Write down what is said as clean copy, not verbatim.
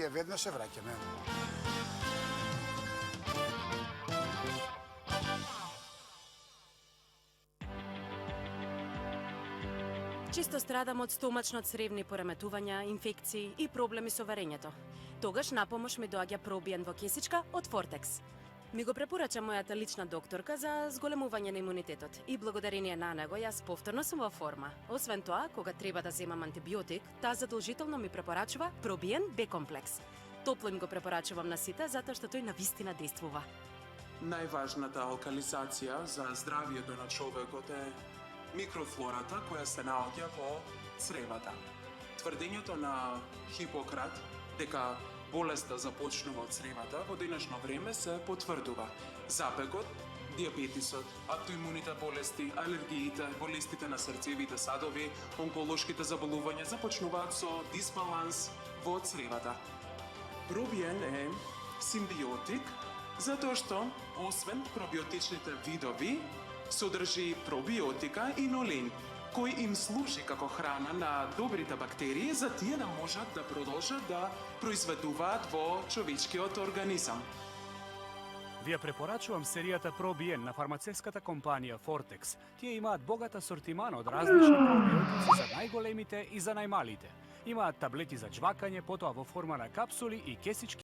ние веднаш се враќаме. Често страдам од стомачно-цревни пореметувања, инфекции и проблеми со варењето. Тогаш напомош ми доаѓа пробиен во кесичка од Фортекс. Ми го препорача мојата лична докторка за зголемување на имунитетот и благодарение на него јас повторно сум во форма. Освен тоа, кога треба да земам антибиотик, таа задолжително ми препорачува пробиен Б-комплекс. Топло им го препорачувам на сите затоа што тој навистина действува. Најважната алкализација за здравието на човекот е микрофлората која се наоѓа во цревата. Тврдењето на Хипократ дека болеста започнува од цревата во денешно време се потврдува. Запекот, диабетисот, автоимуните болести, алергиите, болестите на срцевите садови, онколошките заболувања започнуваат со дисбаланс во цревата. Пробиен е симбиотик затоа што освен пробиотичните видови содржи пробиотика и нолин, кој им служи како храна на добрите бактерии за тие да можат да продолжат да произведуваат во човечкиот организам. Ви ја препорачувам серијата Пробиен на фармацевската компанија Фортекс. Тие имаат богат асортиман од различни пробиотици за најголемите и за најмалите. Имаат таблети за џвакање, потоа во форма на капсули и кесички